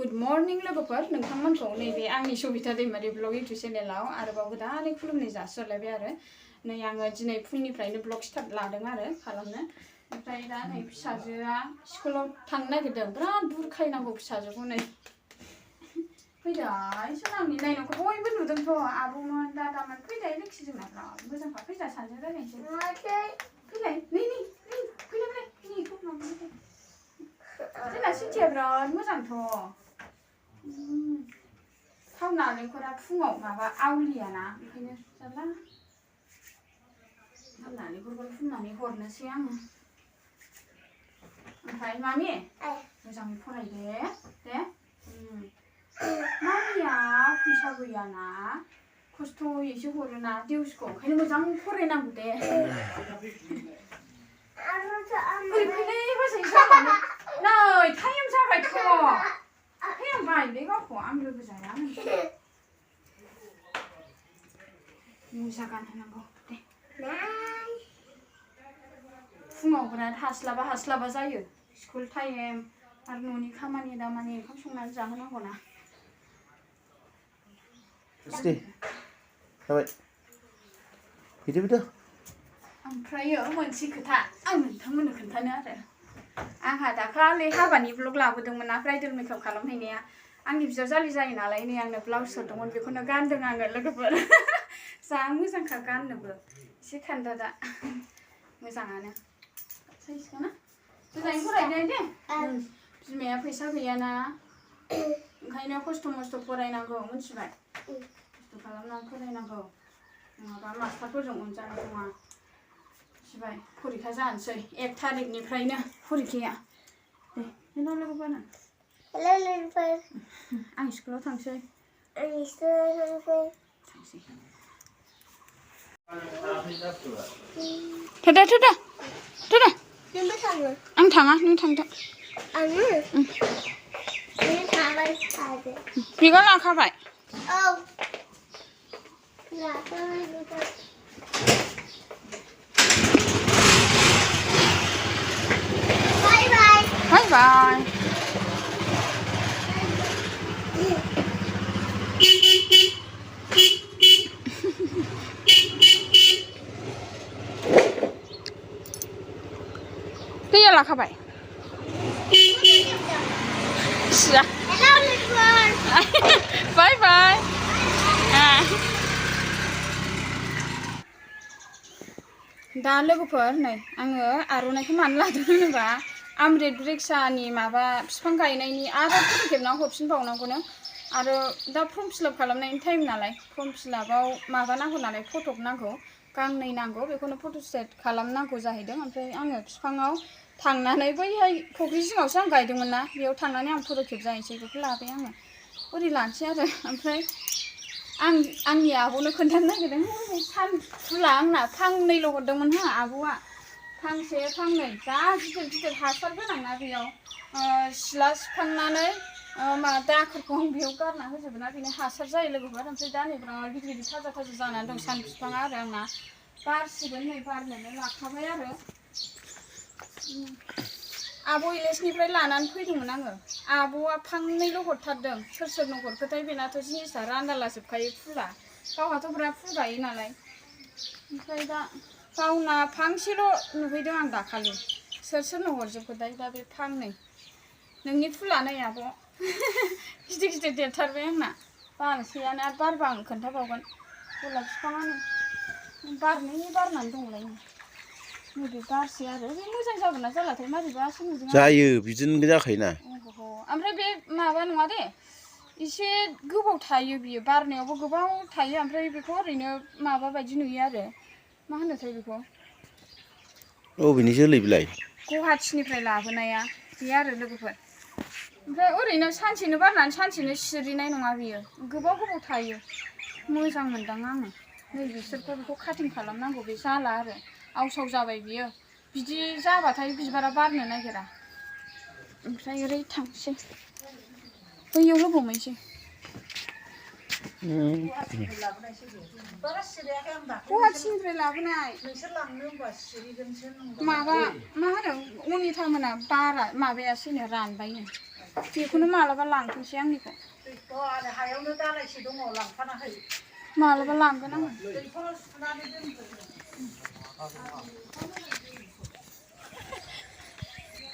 good morning लोगोफोर नोंथांमोनखौ नैबे आंनि सबिता दैमारि ब्लग इउटुब चेनेलाव आरोबाव गोदानै खुलुमनाय जासिहरलायबाय आरो नै आङो दिनै फुंनिफ्रायनो ब्लग स्टार्ट लादों आरो खालामनो ओमफ्राय दा नै फिसाजोआ स्कुलाव थांनो नागिरदों बिराद बुरखायनांगौ फिसाजोखौ नै फैदाय सोनांनि नायनांगौ बयबो नुदोंथ' आब'मोन दादामोन फैदाय लोखि जोंना बिराद मोजांखा फैदा सानैजों रायलायनोसै फैलाय नै फैलाय जोंना सिटिया बिराद मोजांथ' थाव नालेंखरा फुङाव माबा आवलियाना बेखायनो जाला थाव नालेंखरखौ फुननानै हरनोसै आङो ओमफ्राय मामि मोजाङै फरायदे दे मामिया फैसा गैयाना खस्थ'यैसो हरोना दिउसखौ ओंखायनो मोजां फरायनांगौ दे ओरै फैलाय बाजै जाबाय नै टाइम जाबायथ' फैहांबाय बे गावखौ आं लोगो जाया मुजा गानहोनांगौ दे फुङाव बिराद हास्लाबा जायो स्कुल टाइम आरो न'नि खामानि दामानि ओंखाम संनानै जाहोनांगौ ना ओमफ्रायो मोनसे खोथा आं नोंथांमोननो खोन्थानो आरो आंहा दाखालि हाबानि ब्लग लाबोदोंमोन ना ब्राइडेल मेकआप खालामहैनाया आंनि बिजावजालि जायो नालाय नै आंनो ब्लाउस हरदोंमोन बेखौनो गानदों आङो लोगोफोर जा मोजांखा गाननोबो एसे खान्दादा मोजाङानो साइजखौना मोजाङै फरायदे दे बिमाया फैसा गैयाना ओंखायनो खस्थ' मस्थ' फरायनांगौ मिथिबाय खस्थ' खालामनानै फरायनांगौ नङाबा मास्टारफोरजों अनजानाय नङा मिथिबाय फरिखा जानोसै 1 थारिखनिफ्रायनो फरिखाया दे हेल' लोगोफोर आं स्कुलाव थांसै थोदो आं थाङा नों थांदो बिगा लाखाबाय बाय बाय दैया लाखाबाय बाय बाय दा लोगोफोर नै आङो आर'नाइखौ मानो लादों होनोबा आमरेट रिक्सानि माबा बिफां गायनायनि आरो फट' खेबना हरफिनबावनांगौनो आरो दा फर्म फिलआप खालामनायनि टाइम नालाय फर्म फिलआपआव माबा नांगौ नालाय फट' नांगौ गांनै नांगौ बेखौनो फट' स्टेट खालामनांगौ जाहैदों ओमफ्राय आङो बिफाङाव थांनानै बैहाय फुख्रि जिङावसो आं गायदोंमोन ना बेयाव थांनानै आं फट' खेबजाहैसै बेखौ लाबाय आङो ओरै लानोसै आरो ओमफ्राय आंनि आब'नो खोन्थानो नागिरदों सानफुला आंना फांनैल' हरदोंमोन हा आब'आ फांसे फांनै जा गिदिर हासार गोनांना बेयाव सिला सिखांनानै दाखोरखौ आं बेयाव गारना होजोबो ना बेनो हासार जायो लोगोफोर ओमफ्राय दा नै बिराद गिदिर थाजा जानानै दं सान बिफाङा आरो आंना बारसिगोन नै बारनोनो लाखाबाय आरो आब' इलेजनिफ्राय लानानै फैदोंमोन आङो आब'आ फांनैल' हरथारदों सोरनो हरखोथाय बेनाथ' जिनिसा रानदालाजोबखायो फुला गावहाथ' बिराद फुल गायो नालाय ओमफ्राय दा गावना फांसेल' नुहैदों आं दाखालि सोरनो हरजोबखोथाय दा बे फांनै नोंनि फुला नै आब' गिदिर देरथारबाय आंना बारनोसैयानो आरो बारबा आं खोन्थाबावगोन गलाप बिफाङानो बारनानै दंलाय नैबे बारसै आरो बे मोजां जागोन ना जालाथाय मारैबासो नुदों जायो बिदिनो जाखायोना ओमफ्राय बे माबा नङा दे एसे गोबाव थायो बियो बारनायावबो गोबाव थायो ओमफ्राय बेखौ ओरैनो माबा बायदि नुयो आरो मा होनोथाय बेखौ अबेनि जोलै बिलाय गुवाहाटिनिफ्राय लाबोनाया बे आरो लोगोफोर ओमफ्राय ओरैनो सानसेनो बारनानै सानसेनो सिरिनाय नङा बियो गोबाव थायो मोजां मोनदां आङो नै बिसोरखौ बेखौ काटिं खालामनांगौ बे जाला आरो आवसाव जाबाय बियो बिदि जाबाथाय बिबारा बारनो नागिरा ओमफ्राय ओरै थांसै बैयाव लबोमैसै गुवाहाटिनिफ्राय लाबोनाय माबा मा होनो अनिता मोना बारा माबायासैनो रानबायनो बेखौनो मालाबा लांथोंसै आंनिखौ आरो हायावनो दालायसे दङ लांफाना होयो मालाबा लांगोन आङो दैखराव सुनानै दोनग्रो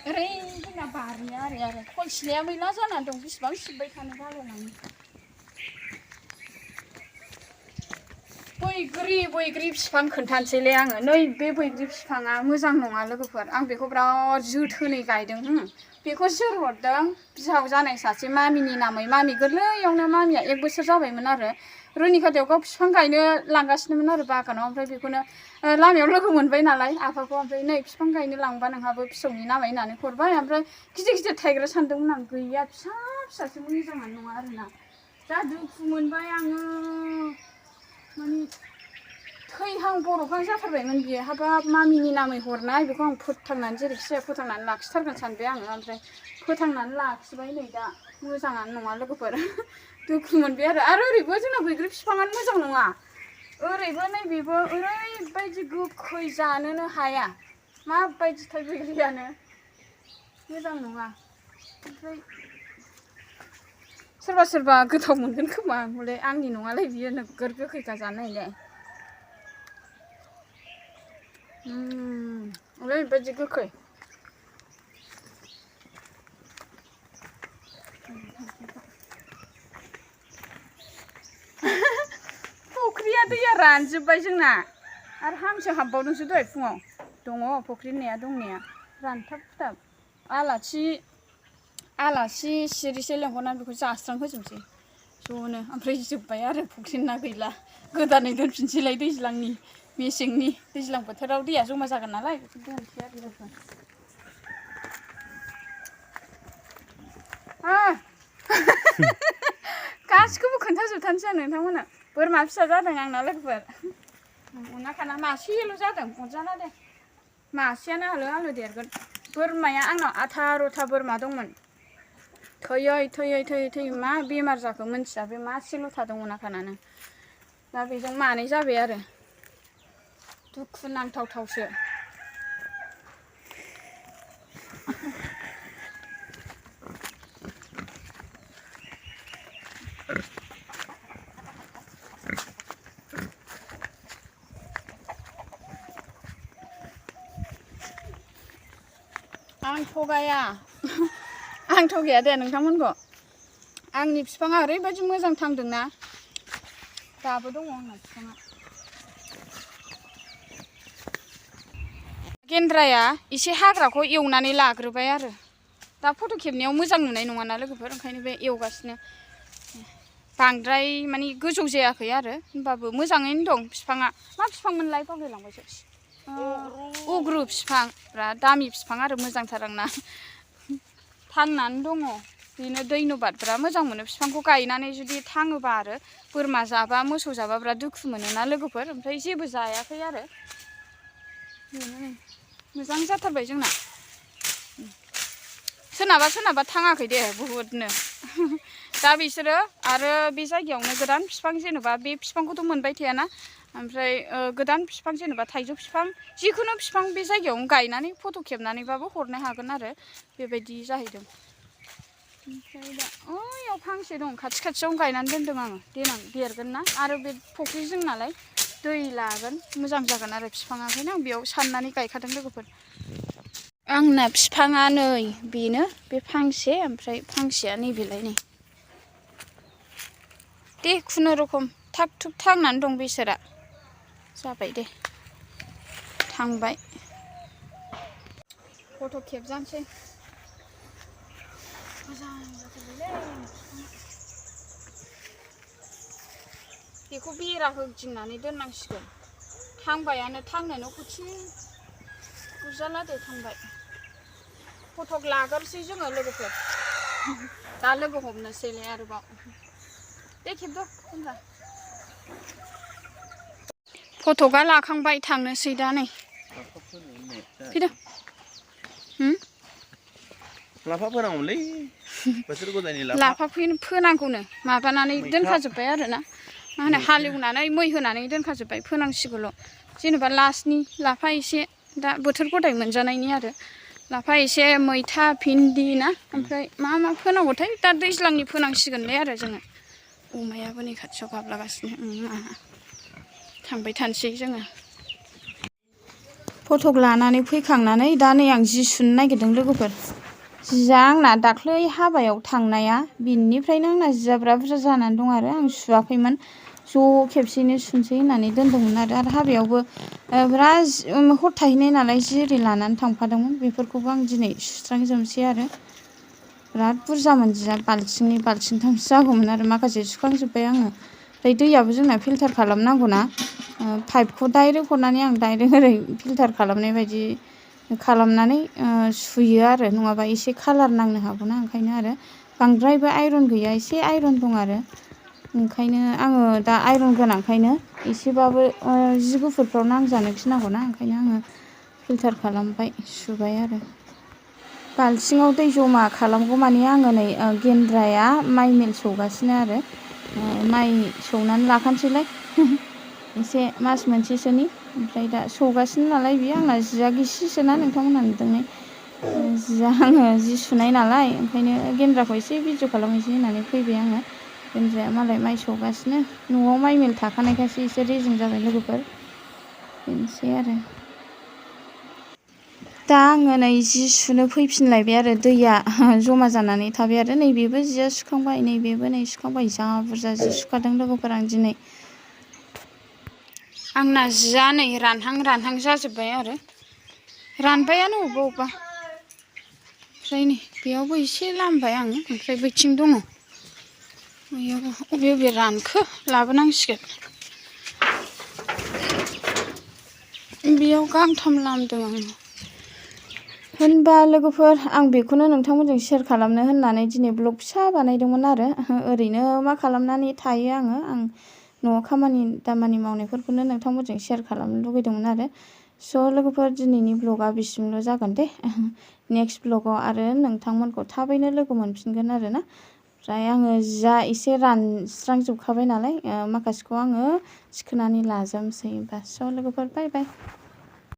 ओरै जोंना बारिया आरो खलसिलाया मैला जानानै दं बेसेबां सिबबाय थानो बालायलाङो बैग्रि बिफां खोन्थानोसैलै आङो नैबे बैग्रि बिफाङा मोजां नङा लोगोफोर आं बेखौ बिराद जोथोनै गायदों बेखौ सोर हरदों बिहाव जानाय सासे मामिनि नामै मामि गोरलैयावनो मामिया 1 बोसोर जाबायमोन आरो रुनिखाथायाव गाव बिफां गायनो लांगासिनोमोन आरो बागानाव ओमफ्राय बेखौनो लामायाव लोगो मोनबाय नालाय आफाखौ ओमफ्राय नै बिफां गायनो लांबा नोंहाबो फिसौनि नामै होननानै हरबाय ओमफ्राय गिदिर थायग्रा सानदोंमोन आं गैया फिसासो मोजाङानो नङा आरोना जा दुखु मोनबाय आङो माने थैहां बर'हां जाथारबायमोन बियो हाबाब मामिनि नामै हरनाय बेखौ आं फोथांनानै जेरैखि जाया फोथांनानै लाखिथारगोन सानबाय आङो ओमफ्राय फोथांनानै लाखिबाय नै दा मोजाङानो नङा लोगोफोर दुखु मोनबाय आरो ओरैबो जोंना बैग्रि बिफाङानो मोजां नङा ओरैबो नैबेबो ओरैबायदि गोखै जानोनो हाया माबायदिथाय बैग्रियानो मोजां नङा ओमफ्राय सोरबा गोथाव मोनगोन खोमा हले आंनि नङालाय बियो नोगोर गोखैखा जानो नायलाय ओरैबायदि गोखै फख्रिया दैया रानजोब्बाय जोंना आरो हांसो हाबबावदोंसो दहाय फुङाव दङ फख्रि होननाया दंनाया रानथाब थाब आलासि सिरिसे लेंहरनानै बेखौ जास्रांहोजोबसै ज'नो ओमफ्राय जोब्बाय आरो फख्रिनि ना गैला गोदानै दोनफिनसैलाय दैज्लांनि मेसेंनि दैज्लां बोथोराव दैया जमा जागोन नालाय बेखौ दोनसै आरो लोगो गासिखौबो खोन्थाजोबथारनोसै आं नोंथांमोननो बोरमा फिसा जादों आंना लोगोफोर अनाखाना मासेल' जादों अरजाला दे मासेयानो आलो देरगोन बोरमाया आंनाव 18टा बोरमा दंमोन थैयै मा बेमार जाखो मोनथिया बे मासेल' थादों अनाखानानो दा बेजों मानै जाबाय आरो दुखु नांथावथावसो आं थगाया दे नोंथांमोनखौ आंनि बिफाङा ओरैबायदि मोजां थांदोंना दाबो दङ आंना बिफाङा गेन्द्राया एसे हाग्राखौ एवनानै लाग्रोबाय आरो दा फट' खेबनायाव मोजां नुनाय नङाना लोगोफोर ओंखायनो बे एवगासिनो बांद्राय माने गोजौ जायाखै आरो होमबाबो मोजाङैनो दं बिफाङा मा बिफांमोनलाय बावलायलांबायसो उग्रु बिफां बिराद दामि बिफां आरो मोजांथार आंना थांनानै दङ बेनो दैनबाद बिराद मोजां मोनो बिफांखौ गायनानै जुदि थाङोबा आरो बोरमा जाबा मोसौ जाबा बिराद दुखु मोनोना लोगोफोर ओमफ्राय जेबो जायाखै आरो बेनो मोजां जाथारबाय जोंना सोरनाबा थाङाखै दे बुहुदनो दा बिसोरो आरो बे जायगायावनो गोदान बिफां जेनेबा बे बिफांखौथ' मोनबाय थायाना ओमफ्राय गोदान बिफां जेनेबा थाइजौ बिफां जिखुनु बिफां बे जायगायावनो गायनानै फट' खेबनानैबाबो हरनो हागोन आरो बेबायदि जाहैदों ओमफ्राय दा ओयाव फांसे दं खाथियावनो गायनानै दोनदों आङो देनां देरगोन ना आरो बे फख्रि जों नालाय दै लागोन मोजां जागोन आरो बिफाङा ओंखायनो आं बेयाव साननानै गायखादों लोगोफोर आंना बिफाङा नै बेनो बे फांसे ओमफ्राय फांसेया नैबेलाय नै दे खुनुरुखुम थाग थुग थांनानै दं बिसोरा जाबाय दे थांबाय फट' खेबजानोसै मोजां जाथारबायलै बेखौ बेरा होदिंनानै दोननांसिगोन थांबायानो थांनोनो खथि बुरजाला दे थांबाय फटक लागोरसै जोङो लोगोफोर दा लोगो हमनोसैलाय आरोबाव दे खेबद' होनबा फटकआ लाखांबाय थांनोसै दा नै फैदो लाफा फोनांगौलै बोथोर गोदाननि लाफा फोनांगौनो माबानानै दोनखाजोब्बाय आरोना मा होनो हालेवनानै मै होनानै दोनखाजोब्बाय फोनांसिगौल' जेनेबा लास्टनि लाफा एसे दा बोथोर गदाय मोनजानायनि आरो लाफा एसे मैथा भिन्दि ना ओमफ्राय मा फोनांगौथाय दा दैज्लांनि फोनांसिगोनलै आरो जोङो अमायाबो नै खाथियाव गाबलागासिनो थांबाय थानोसै जोङो फटक लानानै फैखांनानै दा नै आं जि सुनो नागिरदों लोगोफोर जिया आंना दाख्लै हाबायाव थांनाया बिनिफ्रायनो आंना जिया बिराद बुरजा जानानै दं आरो आं सुवाखैमोन ज' खेबसेनो सुनसै होननानै दोनदोंमोन आरो हाबायावबो बिराद हर थाहैनाय नालाय जि एरि लानानै थांफादोंमोन बेफोरखौबो आं दिनै सुस्रांजोबसै आरो बिराद बुरजामोन जिया बाल्थिंनै बाल्थिंथामसो जागौमोन आरो माखासे सुखांजोब्बाय आङो ओमफ्राय दैयाबो जोंना फिल्टार खालामनांगौना पाइपखौ डाइरेक्ट हरनानै आं डाइरेक्ट ओरै फिल्टार खालामनाय बायदि खालामनानै सुयो आरो नङाबा एसे कालार नांनो हागौना ओंखायनो आरो बांद्रायबो आइरन गैया एसे आइरन दं आरो ओंखायनो आङो दा आइरन गोनांखायनो एसेबाबो जि गुफुरफ्राव नांजानो गिनांगौना ओंखायनो आङो फिल्टार खालामबाय सुबाय आरो बाल्थिङाव दै जमा खालामगौ माने आङो नै गेन्द्राया माइ मिल सौगासिनो आरो माइ सौनानै लाखानोसैलाय एसे मास मोनसेसोनि ओमफ्राय दा सौगासिनो नालाय बियो आंना जिया गिसिसोना नोंथांमोनहा नुदों जिया आङो जि सुनाय नालाय ओंखायनो गेन्द्राखौ एसे भिडिअ खालामनोसै होननानै फैबाय आङो गेन्द्राया मालाय माइ सौगासिनो न'आव माइ मिल थाखानायखायसो एसे रेजें जाबाय लोगोफोर बेनोसै आरो दा आङो नै जि सुनो फैफिनलायबाय आरो दैया जमा जानानै थाबाय आरो नैबेबो जिया सुखांबाय नैबेबो नै सुखांबाय जा बुरजा जि सुखादों लोगोफोर आं दिनै आंना जिया नै रानहां जाजोब्बाय आरो रानबायानो अबेबा ओमफ्राय नै बेयावबो एसे लामबाय आङो ओमफ्राय बैथिं दङ बेयावबो अबे रानखो लाबोनांसिगोन बेयाव गांथाम लामदों आङो होनबा लोगोफोर आं बेखौनो नोंथांमोनजों शेयार खालामनो होननानै दिनै ब्लग फिसा बानायदोंमोन आरो ओरैनो मा खालामनानै थायो आं न'आव खामानि दामानि मावनायफोरखौनो नोंथांमोनजों शेयार खालामनो लुगैदोंमोन आरो स' लोगोफोर दिनैनि ब्लगा बिसिमल' जागोन दे नेक्स्ट ब्लगाव आरो नोंथांमोनखौ थाबैनो लोगो मोनफिनगोन आरोना ओमफ्राय आङो जिया एसे रानस्रांजोबखाबाय नालाय माखासेखौ आङो थिखोनानै लाजोबनोसै होमबा स' लोगोफोर बाय बाय